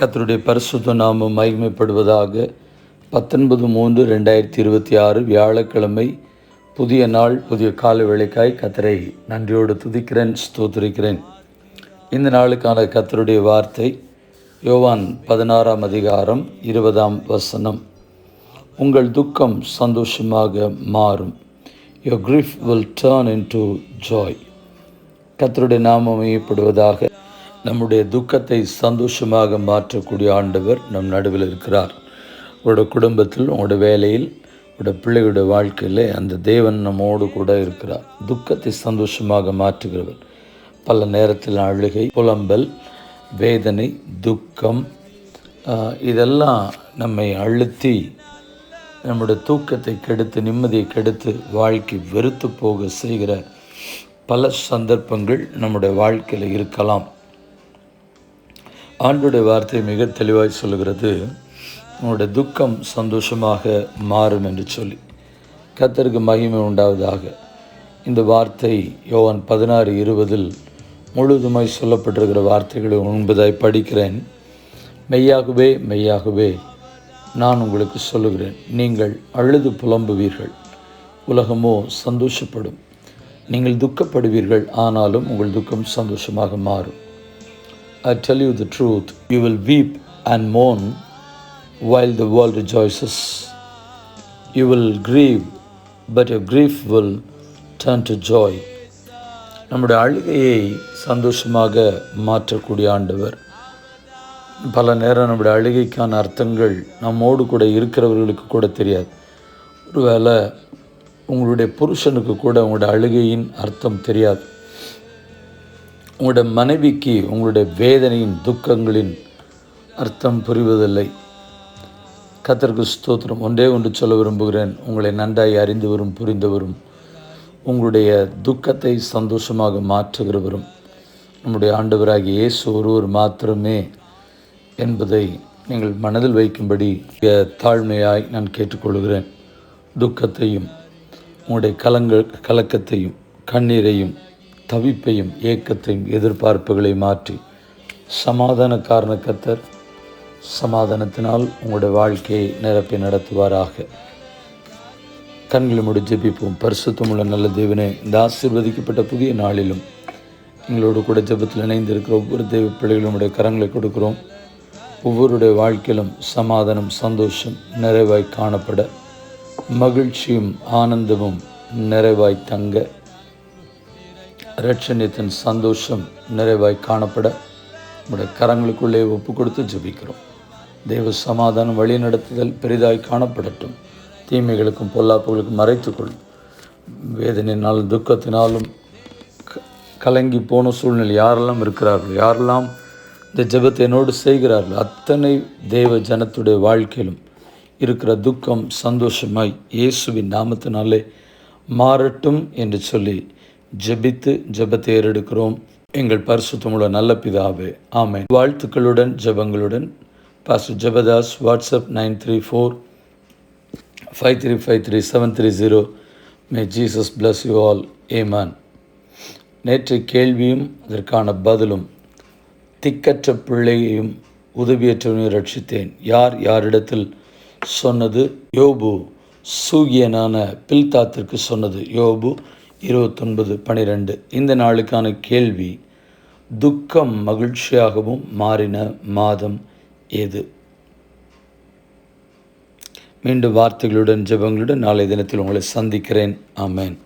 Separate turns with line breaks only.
கர்த்தருடைய பரிசுத்த நாமம் மகிமைப்படுவதாக. 19/3/2026 வியாழக்கிழமை, புதிய நாள், புதிய கால வேளைக்காய் கர்த்தரை நன்றியோடு துதிக்கிறேன், ஸ்தோத்திரிக்கிறேன். இந்த நாளுக்கான கர்த்தருடைய வார்த்தை யோவான் 16ஆம் அதிகாரம் 20ஆம் வசனம். உங்கள் துக்கம் சந்தோஷமாக மாறும். Your grief will turn into joy. கர்த்தருடைய நாமம் மகிமைப்படுவதாக. நம்முடைய துக்கத்தை சந்தோஷமாக மாற்றக்கூடிய ஆண்டவர் நம் நடுவில் இருக்கிறார். உங்களோட குடும்பத்தில், உங்களோட வேலையில், உங்களோட பிள்ளைகளுடைய வாழ்க்கையில் அந்த தேவன் நம்மோடு கூட இருக்கிறார். துக்கத்தை சந்தோஷமாக மாற்றுகிறவர். பல நேரத்தில் அழுகை, புலம்பல், வேதனை, துக்கம் இதெல்லாம் நம்மை அழுத்தி நம்முடைய தூக்கத்தை கெடுத்து, நிம்மதியை கெடுத்து, வாழ்க்கை வெறுத்து போக செய்கிற பல சந்தர்ப்பங்கள் நம்முடைய வாழ்க்கையில் இருக்கலாம். ஆண்டவருடைய வார்த்தை மிக தெளிவாய் சொல்லுகிறது, உங்களுடைய துக்கம் சந்தோஷமாக மாறும் என்று சொல்லி. கர்த்தருக்கு மகிமை உண்டாவதாக. இந்த வார்த்தை யோவான் 16:20 முழுதுமாய் சொல்லப்பட்டிருக்கிற வார்த்தைகளை என்பதாய் படிக்கிறேன். மெய்யாகவே மெய்யாகவே நான் உங்களுக்கு சொல்லுகிறேன், நீங்கள் அழுது புலம்புவீர்கள், உலகமோ சந்தோஷப்படும். நீங்கள் துக்கப்படுவீர்கள், ஆனாலும் உங்கள் துக்கம் சந்தோஷமாக மாறும். I tell you the truth, you will weep and mourn while the world rejoices. You will grieve, but your grief will turn to joy. நம்முடைய அழுகையை சந்தோஷமாக மாற்றக்கூடிய ஆண்டவர். பல நேரம் நம்முடைய அழுகைக்கான அர்த்தங்கள் நம்மோடு கூட இருக்கிறவர்களுக்கு கூட தெரியாது. ஒருவேளை உங்களுடைய புருஷனுக்கு கூட உங்களுடைய அழுகையின் அர்த்தம் தெரியாது. உங்களுடைய மனைவிக்கு உங்களுடைய வேதனையின், துக்கங்களின் அர்த்தம் புரிவதில்லை. கர்த்தருக்கு ஸ்தோத்திரம். ஒன்றே ஒன்று சொல்ல விரும்புகிறேன், உங்களை நன்றாய் அறிந்தவரும் புரிந்தவரும் உங்களுடைய துக்கத்தை சந்தோஷமாக மாற்றுகிறவரும் நம்முடைய ஆண்டவராகிய இயேசு ஒருவர் மாத்திரமே என்பதை நீங்கள் மனதில் வைக்கும்படி தாழ்மையாய் நான் கேட்டுக்கொள்கிறேன். துக்கத்தையும், உங்களுடைய கலக்கத்தையும், கண்ணீரையும், தவிப்பையும், ஏக்கத்தையும், எதிர்பார்ப்புகளை மாற்றி சமாதான காரண கர்த்தர் சமாதானத்தினால் உங்களுடைய வாழ்க்கையை நிரப்பி நடத்துவாராக. கண்களை மூடி ஜெபிப்போம். பரிசுத்தமுள்ள நல்ல தேவனே, இந்த ஆசீர்வதிக்கப்பட்ட புதிய நாளிலும் எங்களோடு கூட ஜெபத்தில் இணைந்திருக்கிற ஒவ்வொரு தேவ பிள்ளைகளுடைய கரங்களை கொடுக்கிறோம். ஒவ்வொருடைய வாழ்க்கையிலும் சமாதானம், சந்தோஷம் நிறைவாய் காணப்பட, மகிழ்ச்சியும் ஆனந்தமும் நிறைவாய் தங்க, இரட்சணியத்தின் சந்தோஷம் நிறைவாய் காணப்பட நம்முடைய கரங்களுக்குள்ளே ஒப்பு கொடுத்து ஜெபிக்கிறோம். தேவ சமாதானம் வழி நடத்துதல் பெரிதாய் காணப்படட்டும். தீமைகளுக்கும் பொல்லாப்புகளுக்கும் மறைத்துக்கொள்ளும். வேதனையினாலும் துக்கத்தினாலும் கலங்கி போன சூழ்நிலை யாரெல்லாம் இருக்கிறார்களோ, யாரெல்லாம் இந்த ஜெபத்தை என்னோடு செய்கிறார்கள், அத்தனை தேவ ஜனத்துடைய வாழ்க்கையிலும் இருக்கிற துக்கம் சந்தோஷமாய் இயேசுவின் நாமத்தினாலே மாறட்டும் என்று சொல்லி ஜெபித்து ஜெபத்தை ஏறெடுக்கிறோம். எங்கள் பரிசுத்தமுள்ள நல்ல பிதாவே, ஆமென். வாழ்த்துக்களுடன் ஜெபங்களுடன் pastor Jebadas. WhatsApp 9345353730. May Jesus bless you all. ஏமேன். நேற்று கேள்வியும் அதற்கான பதிலும். திக்கற்ற பிள்ளையையும் உதவியற்றவனையும் ரட்சித்தேன். யார் யாரிடத்தில் சொன்னது? யோபு சூகியனான பில்தாத்திற்கு சொன்னது. யோபு 29:12. இந்த நாளுக்கான கேள்வி, துக்கம் மகிழ்ச்சியாகவும் மாறின மாதம் எது? மீண்டும் வார்த்தைகளுடன் ஜெபங்களுடன் நாளை தினத்தில் உங்களை சந்திக்கிறேன். ஆமென்.